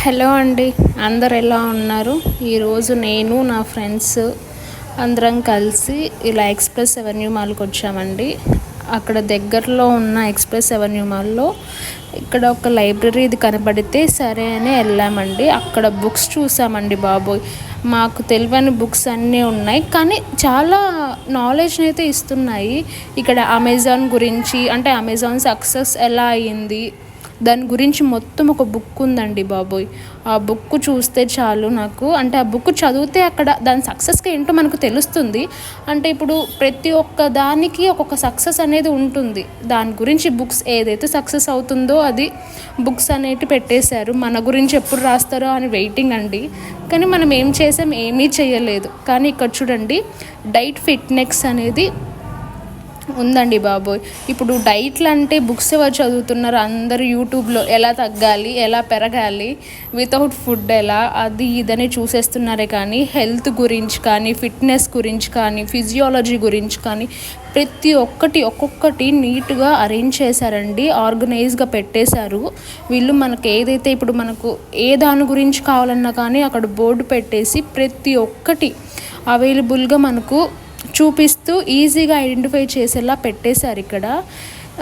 Hello అండి, అందరు ఎలా ఉన్నారు? ఈరోజు నేను నా ఫ్రెండ్స్ అందరం కలిసి ఇలా ఎక్స్ప్రెస్ అవెన్యూ మాల్కి వచ్చామండి. అక్కడ దగ్గరలో ఉన్న ఎక్స్ప్రెస్ అవెన్యూ మాల్లో ఇక్కడ ఒక లైబ్రరీ ఇది కనబడితే సరే అని వెళ్ళామండి. అక్కడ బుక్స్ చూసామండి. బాబోయ్, మాకు తెలియని బుక్స్ అన్నీ ఉన్నాయి, కానీ చాలా నాలెడ్జ్ని అయితే ఇస్తున్నాయి. ఇక్కడ అమెజాన్ గురించి, అంటే అమెజాన్ సక్సెస్ ఎలా అయ్యింది దాని గురించి మొత్తం ఒక బుక్ ఉందండి బాబోయ్. ఆ బుక్ చూస్తే చాలు నాకు, అంటే ఆ బుక్ చదివితే అక్కడ దాని సక్సెస్కి ఏంటో మనకు తెలుస్తుంది. అంటే ఇప్పుడు ప్రతి ఒక్క దానికి ఒక్కొక్క సక్సెస్ అనేది ఉంటుంది. దాని గురించి బుక్స్ ఏదైతే సక్సెస్ అవుతుందో అది బుక్స్ అనేవి పెట్టేశారు. మన గురించి ఎప్పుడు రాస్తారో అని వెయిటింగ్ అండి. కానీ మనం ఏం చేసాం, ఏమీ చేయలేదు. కానీ ఇక్కడ చూడండి, డైట్ ఫిట్నెస్ అనేది ఉందండి బాబోయ్. ఇప్పుడు డైట్లు అంటే బుక్స్ ఎవరు చదువుతున్నారు? అందరూ యూట్యూబ్లో ఎలా తగ్గాలి, ఎలా పెరగాలి, వితౌట్ ఫుడ్ ఎలా, అది ఇదని చూసేస్తున్నారే. కానీ హెల్త్ గురించి కానీ, ఫిట్నెస్ గురించి కానీ, ఫిజియాలజీ గురించి కానీ ప్రతి ఒక్కొక్కటి నీట్గా అరేంజ్ చేశారండి. ఆర్గనైజ్గా పెట్టేశారు వీళ్ళు. మనకు ఏదైతే ఇప్పుడు మనకు ఏ దాని గురించి కావాలన్నా కానీ అక్కడ బోర్డు పెట్టేసి ప్రతి ఒక్కటి అవైలబుల్గా మనకు చూపిస్తూ ఈజీగా ఐడెంటిఫై చేసేలా పెట్టేశారు ఇక్కడ.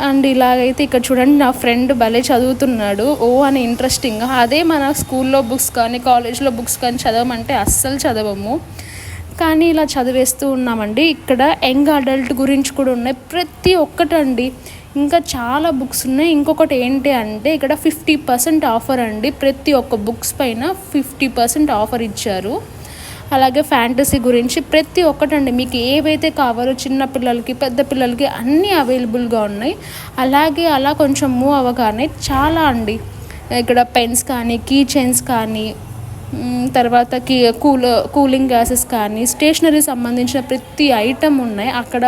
అండ్ ఇలాగైతే ఇక్కడ చూడండి, నా ఫ్రెండ్ భలే చదువుతున్నాడు అని ఇంట్రెస్టింగ్గా. అదే మన స్కూల్లో బుక్స్ కానీ కాలేజ్లో బుక్స్ కానీ చదవమంటే అస్సలు చదవము, కానీ ఇలా చదివేస్తూ ఉన్నామండి. ఇక్కడ యంగ్ అడల్ట్ గురించి కూడా ఉన్నాయి ప్రతి ఒక్కటండి. ఇంకా చాలా బుక్స్ ఉన్నాయి. ఇంకొకటి ఏంటి అంటే ఇక్కడ 50% ఆఫర్ అండి. ప్రతి ఒక్క బుక్స్ పైన 50% ఆఫర్ ఇచ్చారు. అలాగే ఫ్యాంటసీ గురించి ప్రతి ఒక్కటండి, మీకు ఏవైతే కావాలో చిన్నపిల్లలకి పెద్ద పిల్లలకి అన్నీ అవైలబుల్గా ఉన్నాయి. అలాగే అలా కొంచెం మూవ్ అవ్వగానే చాలా అండి, ఇక్కడ పెన్స్ కానీ, కీ చైన్స్ కానీ, తర్వాత కూలింగ్ గ్లాసెస్ కానీ, స్టేషనరీ సంబంధించిన ప్రతి ఐటమ్ ఉన్నాయి అక్కడ.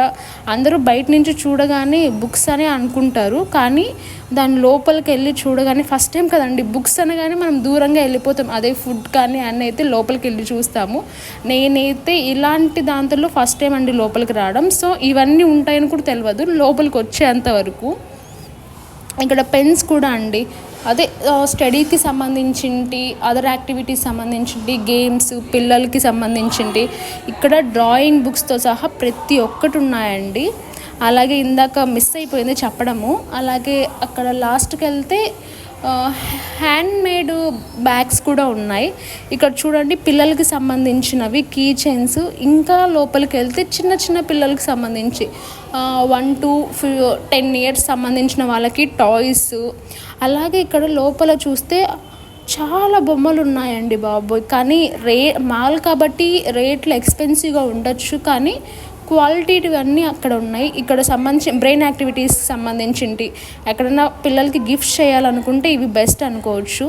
అందరూ బయట నుంచి చూడగానే బుక్స్ అని అనుకుంటారు, కానీ దాని లోపలికి వెళ్ళి చూడగానే ఫస్ట్ టైం కదండి, బుక్స్ అనగానే మనం దూరంగా వెళ్ళిపోతాం. అదే ఫుడ్ కానీ అన్నీ అయితే లోపలికి వెళ్ళి చూస్తాము. నేనైతే ఇలాంటి దాంట్లో ఫస్ట్ టైం అండి లోపలికి రావడం. సో ఇవన్నీ ఉంటాయని కూడా తెలియదు లోపలికి వచ్చేంతవరకు. ఇక్కడ పెన్స్ కూడా అండి, అదే స్టడీకి సంబంధించింటి, అదర్ యాక్టివిటీస్ సంబంధించింటి, గేమ్స్, పిల్లలకి సంబంధించింటి, ఇక్కడ డ్రాయింగ్ బుక్స్తో సహా ప్రతి ఒక్కటి ఉన్నాయండి. అలాగే ఇందాక మిస్ అయిపోయింది చెప్పడము. అలాగే అక్కడ లాస్ట్కి వెళ్తే హ్యాండ్ మేడ్ బ్యాగ్స్ కూడా ఉన్నాయి. ఇక్కడ చూడండి, పిల్లలకి సంబంధించినవి కీ చైన్స్. ఇంకా లోపలికి వెళ్తే చిన్న పిల్లలకి సంబంధించి 1 to 10 years సంబంధించిన వాళ్ళకి టాయ్స్. అలాగే ఇక్కడ లోపల చూస్తే చాలా బొమ్మలు ఉన్నాయండి బాబోయ్. కానీ మాల్ కాబట్టి రేట్లు ఎక్స్పెన్సివ్గా ఉండొచ్చు, కానీ క్వాలిటీవన్నీ అక్కడ ఉన్నాయి. ఇక్కడ సంబంధించిన బ్రెయిన్ యాక్టివిటీస్కి సంబంధించింటి ఎక్కడైనా పిల్లలకి గిఫ్ట్స్ చేయాలనుకుంటే ఇవి బెస్ట్ అనుకోవచ్చు.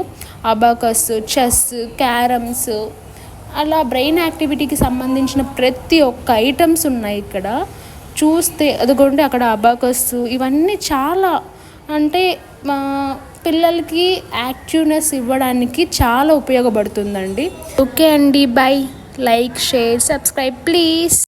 అబాకస్, చెస్, క్యారమ్స్, అలా బ్రెయిన్ యాక్టివిటీకి సంబంధించిన ప్రతి ఒక్క ఐటమ్స్ ఉన్నాయి ఇక్కడ. చూస్తే అదిగోండి అక్కడ అబాకస్, ఇవన్నీ చాలా, అంటే పిల్లలకి యాక్టివ్నెస్ ఇవ్వడానికి చాలా ఉపయోగపడుతుందండి. ఓకే అండి, by. Like, share, subscribe please.